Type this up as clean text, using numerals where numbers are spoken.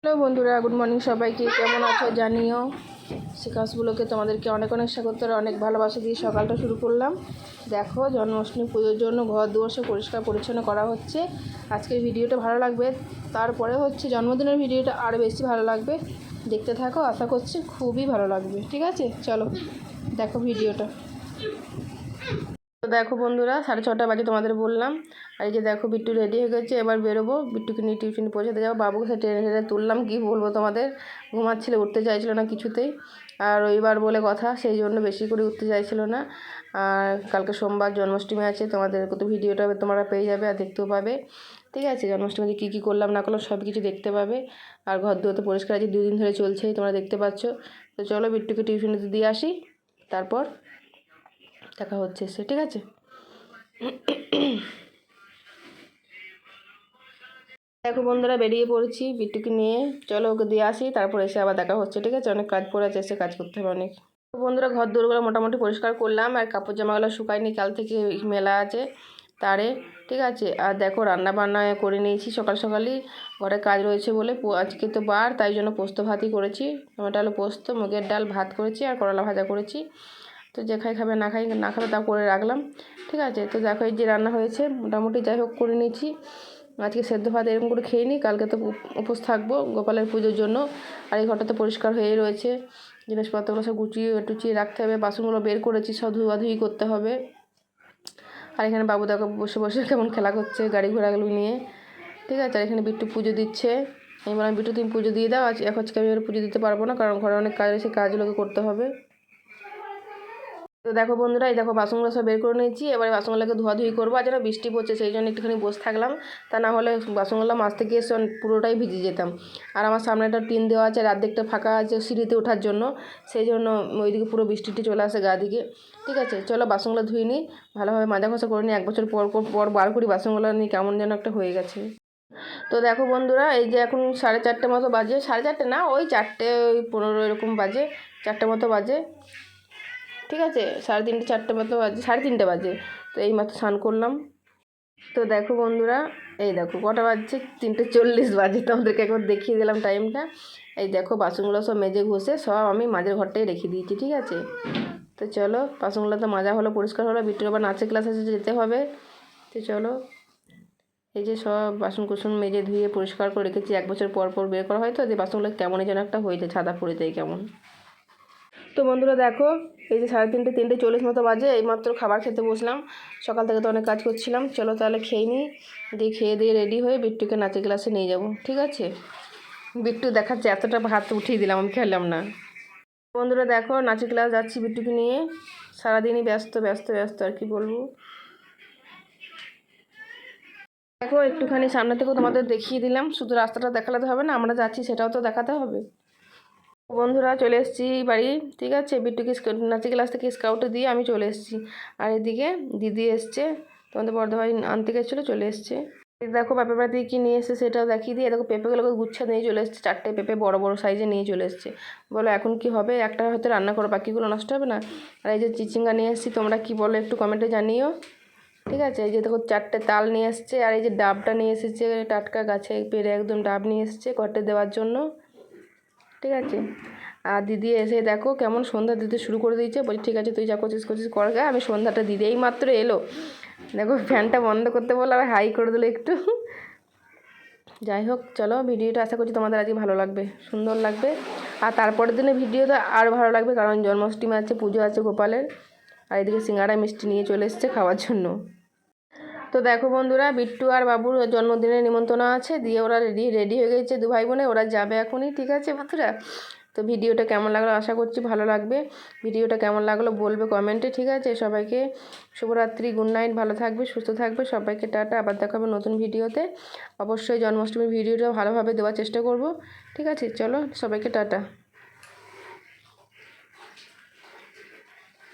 Hello বন্ধুরা, good morning সবাইকে। কেমন আছো জানিও। শিকাসগুলোকে তোমাদেরকে অনেক অনেক স্বাগত, অনেক ভালোবাসা দিয়ে সকালটা শুরু করলাম। দেখো, জন্মাষ্টমী পুজোর জন্য ঘর দুয়ার পরিষ্কার পরিচ্ছন্ন করা হচ্ছে। আজকের ভিডিওটা ভালো লাগবে, তারপরে হচ্ছে জন্মদিনের ভিডিওটা আরও বেশি ভালো লাগবে। দেখতে থাকো, আশা করছি খুবই ভালো লাগবে। ঠিক আছে, চলো দেখো ভিডিওটা। তো দেখো বন্ধুরা, 6:30 বাজে তোমাদের বললাম। আর এই যে দেখো, বিট্টু রেডি হয়ে গেছে, এবার বেরোবো। বিট্টুকে নিয়ে টিউশন পৌঁছাতে যাবো। বাবুকে সে ট্রেনে ট্রেনে তুললাম, কী বলবো তোমাদের। ঘুমাচ্ছিল, উঠতে চাইছিল না কিছুতেই। আর রবিবার বলে কথা, সেই জন্য বেশি করে উঠতে চাইছিল না। আর কালকে সোমবার জন্মাষ্টমী আছে, তোমাদের তো ভিডিওটা তোমরা পেয়ে যাবে আর দেখতেও পাবে। ঠিক আছে, জন্মাষ্টমীতে কী কী করলাম না করলাম সব কিছু দেখতে পাবে। আর ঘর দুয়ার তো পরিষ্কার আছে, 2 দিন ধরে চলছেই, তোমরা দেখতে পাচ্ছ। তো চলো বিট্টুকে টিউশনে দিয়ে আসি, তারপর দেখা হচ্ছে এসে। ঠিক আছে, দেখো বন্ধুরা, বেরিয়ে পড়েছি বিট্টুকে নিয়ে। চলো ওকে দিয়ে আসি, তারপর এসে আবার দেখা হচ্ছে। ঠিক আছে, অনেক কাজ পড়ে আছে, এসে কাজ করতে হবে অনেক। বন্ধুরা, ঘর দৌড়গুলো মোটামুটি পরিষ্কার করলাম, আর কাপড় জামাগুলো শুকায়নি, কাল থেকে মেলা আছে তারে। ঠিক আছে, আর দেখো রান্না বান্না করে নিয়েছি সকাল সকালই। ঘরে কাজ রয়েছে বলে, আজকে তো বার, তাই জন্য পোস্ত ভাতই করেছি। টমেটো আলু পোস্ত, মুগের ডাল ভাত করেছি, আর করলা ভাজা করেছি। তো যে খাবে না খাবে তা করে রাখলাম। ঠিক আছে, তো দেখো এই যে রান্না হয়েছে, মোটামুটি যাই হোক করে নিয়েছি। আজকে সেদ্ধ ভাত এরকম করে খেয়ে নিই, কালকে তো উপোস থাকবো গোপালের পুজোর জন্য। আর এই ঘরটা তো পরিষ্কার হয়েই রয়েছে, জিনিসপত্রগুলো সব গুছিয়ে টুচিয়ে রাখতে হবে। বাসনগুলো বের করেছি, সব ধুয়াধুয়ি করতে হবে। আর এখানে বাবু দেখো বসে বসে কেমন খেলা করছে গাড়ি ঘোড়াগুলো নিয়ে। ঠিক আছে, আর এখানে বিট্টু পুজো দিচ্ছে। আমি বললাম, বিট্টু তুমি পুজো দিয়ে দাও, এখন আজকে আমি পুজো দিতে পারবো না, কারণ ঘরে অনেক কাজ রয়েছে, কাজগুলোকে করতে হবে। তো দেখো বন্ধুরা, এই দেখো বাসনগুলো সব বের করে নিয়েছি। এবারে বাসনগুলোকে ধোয়াধুয়ি করবো। আর যেন বৃষ্টি পড়ছে, সেই জন্য একটুখানি বসে থাকলাম। তা না হলে বাসনগুলো মাজতে গিয়ে পুরোটাই ভিজে যেতাম। আর আমার সামনে একটা টিন দেওয়া আছে, আর অর্ধেকটা ফাঁকা আছে সিঁড়িতে ওঠার জন্য, সেই জন্য ওইদিকে পুরো বৃষ্টিটি চলে আসে গা দিকে। ঠিক আছে, চলো বাসনগুলো ধুয়ে নিই, ভালোভাবে মাজা ঘষা করে নিই। 1 বছর পর পর বার করি বাসনগুলো নিয়ে, কেমন যেন একটা হয়ে গেছে। তো দেখো বন্ধুরা, এই যে এখন 4:30 মতো বাজে, 4:30 না, ওই 4:15 এরকম বাজে, 4টে মতো বাজে। ঠিক আছে, 3:30 4টে মতো বাজে, 3:30 বাজে। তো এই মাত্র স্নান করলাম। তো দেখো বন্ধুরা, এই দেখো কটা বাজছে, 3:40 বাজে। তোমাদেরকে একবার দেখিয়ে দিলাম টাইমটা। এই দেখো বাসনগুলো সব মেজে ঘষে সব আমি মাঝের ঘরটাই রেখে দিয়েছি। ঠিক আছে, তো চলো বাসনগুলো তো মাজা হলো, পরিষ্কার হলো। বিট্টুর আবার নাচের ক্লাস আছে, যেতে হবে। তো চলো, এই যে সব বাসন কুসন মেজে ধুয়ে পরিষ্কার করে রেখেছি। 1 বছর পর পর বের করা হয়, তো যে বাসনগুলো কেমনই যেন একটা হয়ে যায়, ছাদা পড়ে যায় কেমন। তো বন্ধুরা দেখো, এই যে 3:30 3:40 মতো বাজে, এইমাত্র খাবার খেতে বসলাম। সকাল থেকে তো অনেক কাজ করছিলাম। চলো তাহলে খেয়ে নিই, দিয়ে খেয়ে দিয়ে রেডি হয়ে বিট্টুকে নাচের ক্লাসে নিয়ে যাব। ঠিক আছে, বিট্টু দেখাচ্ছে এতটা ভাত উঠিয়ে দিলাম, আমি খেলাম না। বন্ধুরা দেখো, নাচের ক্লাস যাচ্ছি বিট্টুকে নিয়ে। সারাদিনই ব্যস্ত ব্যস্ত ব্যস্ত, আর কি বলবো। দেখো একটুখানি সামনে থেকেও তোমাদের দেখিয়ে দিলাম, শুধু রাস্তাটা দেখালে তো হবে না, আমরা যাচ্ছি সেটাও তো দেখাতে হবে। বন্ধুরা চলে এসেছি বাড়ি। ঠিক আছে, বিট্টুকে নাচের ক্লাস থেকে স্কাউটে দিয়ে আমি চলে এসেছি। আর এদিকে দিদি এসছে, তোমাদের বড় ভাই আনতে গেছিলো, চলে এসছে। দেখো পেঁপে বাড়ি কি নিয়ে এসছে সেটাও দেখিয়ে দিয়ে। দেখো পেঁপেগুলোকে গুচ্ছা নিয়ে চলে এসছে, 4টে পেঁপে বড় বড় সাইজে নিয়ে চলে এসছে। বলো এখন কি হবে, একটা হয়তো রান্না করো, বাকিগুলো নষ্ট হবে না। আর এই যে চিচিঙ্গা নিয়ে এসেছি, তোমরা কি বলো একটু কমেন্টে জানিও। ঠিক আছে, এই যে দেখো 4টে তাল নিয়ে এসছে। আর এই যে ডাবটা নিয়ে এসেছে, টাটকা গাছে পেরে একদম ডাব নিয়ে এসছে ঘরটে দেওয়ার জন্য। ঠিক আছে, আর দিদি এসে দেখো কেমন সন্ধ্যা দিতে শুরু করে দিয়েছে। বলছি ঠিক আছে, তুই যা করছিস কর গা, আমি সন্ধ্যাটা দিদি। এই মাত্র এলো, দেখো ফ্যানটা বন্ধ করতে বললো, আর হাই করে দিলো একটু। যাই হোক, চলো ভিডিওটা আশা করছি তোমাদের আজকে ভালো লাগবে, সুন্দর লাগবে। আর তারপরের দিনে ভিডিওটা আরও ভালো লাগবে, কারণ জন্মাষ্টমী আছে, পুজো আছে গোপালের। আর এদিকে সিঙ্গাড়া মিষ্টি নিয়ে চলে এসছে খাওয়ার জন্য। তো দেখো বন্ধুরা, বিট্টু আর বাবুর জন্মদিনের নিমন্ত্রণ আছে, দিয়ে ওরা রেডি হয়ে গেছে 2 ভাই বোনে, ওরা যাবে এখনই। ঠিক আছে বন্ধুরা, তো ভিডিওটা কেমন লাগলো আশা করছি ভালো লাগবে। ভিডিওটা কেমন লাগলো বলবে কমেন্টে। ঠিক আছে, সবাইকে শুভরাত্রি, গুড নাইট, ভালো থাকবে, সুস্থ থাকবে, সবাইকে টাটা। আবার দেখাবে নতুন ভিডিওতে। অবশ্যই জন্মাষ্টমীর ভিডিওটা ভালোভাবে দেওয়ার চেষ্টা করব। ঠিক আছে, চলো সবাইকে টাটা।